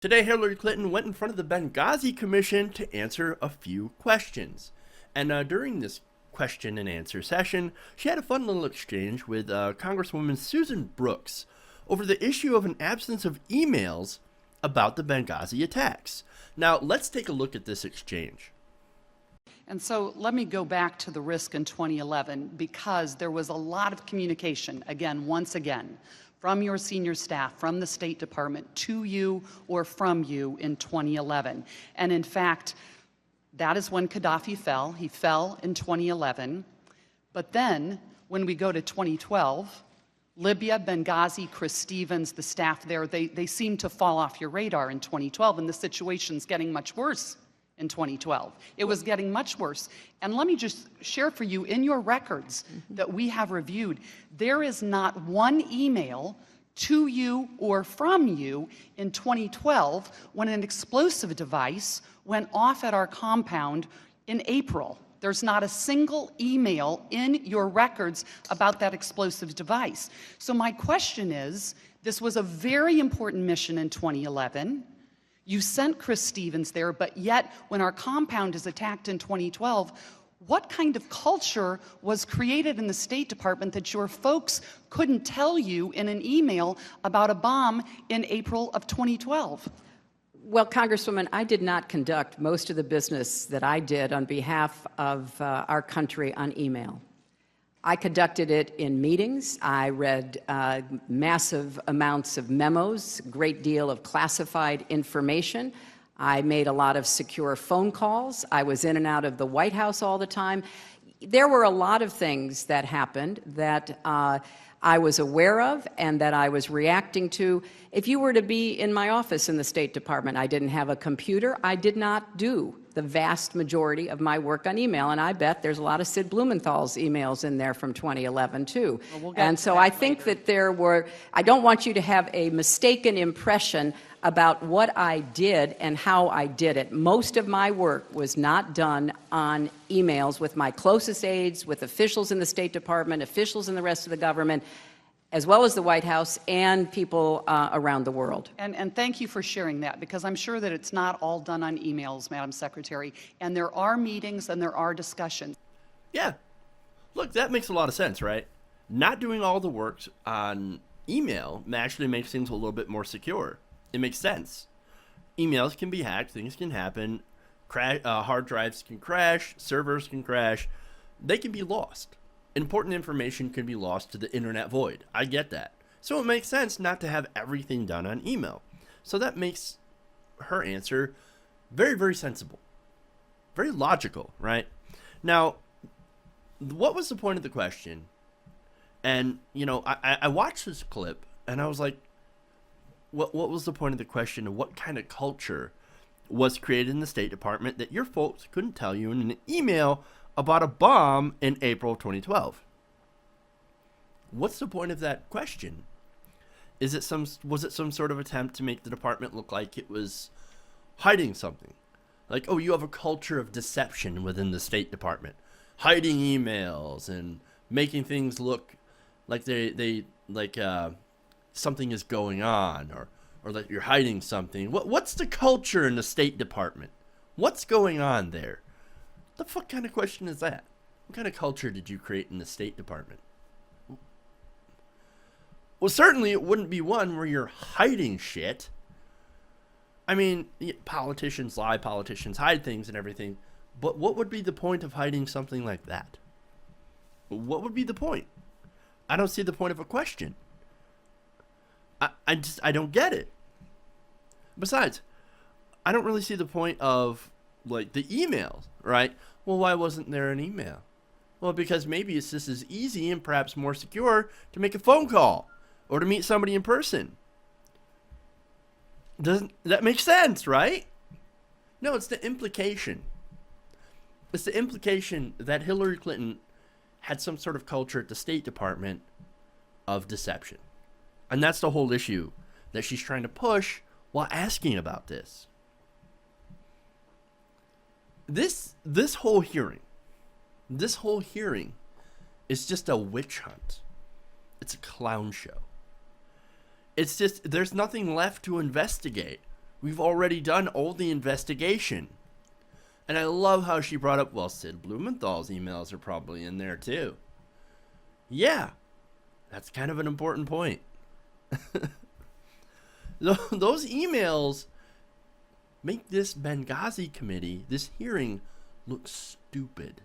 Today, Hillary Clinton went in front of the Benghazi Commission to answer a few questions. And during this question and answer session, she had a fun little exchange with Congresswoman Susan Brooks over the issue of an absence of emails about the Benghazi attacks. Now, let's take a look at this exchange. And so let me go back to the risk in 2011 because there was a lot of communication, once again, from your senior staff, from the State Department to you or from you in 2011. And in fact, that is when Gaddafi fell. He fell in 2011. But then when we go to 2012, Libya, Benghazi, Chris Stevens, the staff there, they seem to fall off your radar in 2012, and the situation's getting much worse in 2012. It was getting much worse. And let me just share for you, in your records that we have reviewed, there is not one email to you or from you in 2012 when an explosive device went off at our compound in April. There's not a single email in your records about that explosive device. So my question is, this was a very important mission in 2011. You sent Chris Stevens there, but yet when our compound is attacked in 2012, what kind of culture was created in the State Department that your folks couldn't tell you in an email about a bomb in April of 2012? Well, Congresswoman, I did not conduct most of the business that I did on behalf of our country on email. I conducted it in meetings. I read massive amounts of memos, a great deal of classified information. I made a lot of secure phone calls. I was in and out of the White House all the time. There were a lot of things that happened that I was aware of and that I was reacting to. If you were to be in my office in the State Department, I didn't have a computer. I did not do the vast majority of my work on email, and I bet there's a lot of Sid Blumenthal's emails in there from 2011, too. Well, and so I think that there were, I don't want you to have a mistaken impression about what I did and how I did it. Most of my work was not done on emails with my closest aides, with officials in the State Department, officials in the rest of the government, as well as the White House and people around the world. And thank you for sharing that, because I'm sure that it's not all done on emails, Madam Secretary, and there are meetings and there are discussions. Yeah. Look, that makes a lot of sense, right? Not doing all the work on email actually makes things a little bit more secure. It makes sense. Emails can be hacked, things can happen, hard drives can crash, servers can crash, they can be lost. Important information can be lost to the internet void. I get that. So it makes sense not to have everything done on email. So that makes her answer very, very sensible. Very logical, right? Now, what was the point of the question? And, you know, I watched this clip and I was like, what was the point of the question, and what kind of culture was created in the State Department that your folks couldn't tell you in an email about a bomb in April 2012? What's the point of that question? Was it some sort of attempt to make the department look like it was hiding something? Like, oh, you have a culture of deception within the State Department, hiding emails and making things look like something is going on, or that you're hiding something. What's the culture in the State Department? What's going on there? The fuck kind of question is that? What kind of culture did you create in the State Department? Well, certainly it wouldn't be one where you're hiding shit. I mean, politicians lie, politicians hide things and everything, but what would be the point of hiding something like that? What would be the point? I don't see the point of a question. I don't get it. Besides, I don't really see the point of, like, the emails, right? Well, why wasn't there an email? Well, because maybe it's just as easy and perhaps more secure to make a phone call or to meet somebody in person. Doesn't that make sense, right? No, it's the implication. It's the implication that Hillary Clinton had some sort of culture at the State Department of deception. And that's the whole issue that she's trying to push while asking about this. This whole hearing is just a witch hunt. It's a clown show. It's just, there's nothing left to investigate We've already done all the investigation. And I love how she brought up, well, Sid Blumenthal's emails are probably in there too. Yeah, that's kind of an important point. Those emails make this Benghazi committee, this hearing, look stupid.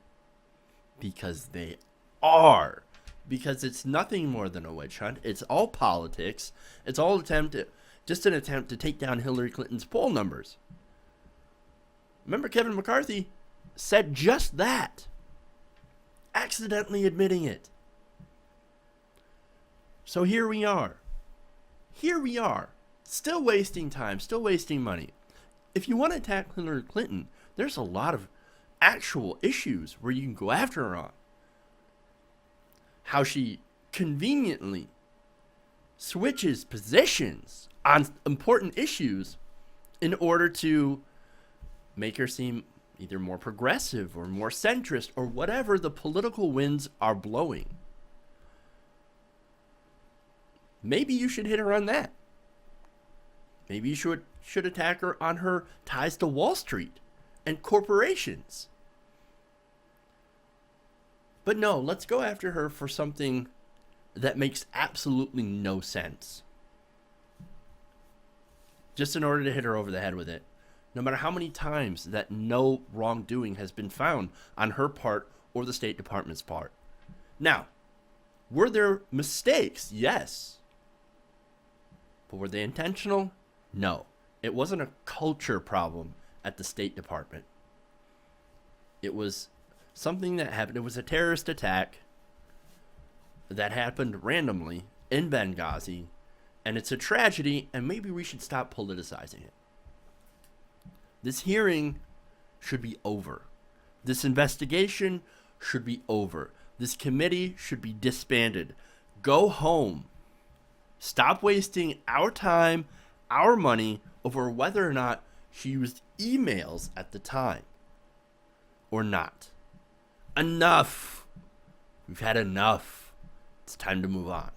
Because they are. Because it's nothing more than a witch hunt. It's all politics. It's all just an attempt to take down Hillary Clinton's poll numbers. Remember, Kevin McCarthy said just that, accidentally admitting it. So here we are. Here we are, still wasting time, still wasting money. If you want to attack Hillary Clinton, there's a lot of actual issues where you can go after her on. How she conveniently switches positions on important issues in order to make her seem either more progressive or more centrist or whatever the political winds are blowing. Maybe you should hit her on that. Maybe you should attack her on her ties to Wall Street and corporations. But no, let's go after her for something that makes absolutely no sense. Just in order to hit her over the head with it. No matter how many times that no wrongdoing has been found on her part or the State Department's part. Now, were there mistakes? Yes. But were they intentional? No. It wasn't a culture problem at the State Department. It was something that happened. It was a terrorist attack that happened randomly in Benghazi, and it's a tragedy, and maybe we should stop politicizing it. This hearing should be over. This investigation should be over. This committee should be disbanded. Go home. Stop wasting our time, our money, over whether or not she used emails at the time or not. Enough. We've had enough. It's time to move on.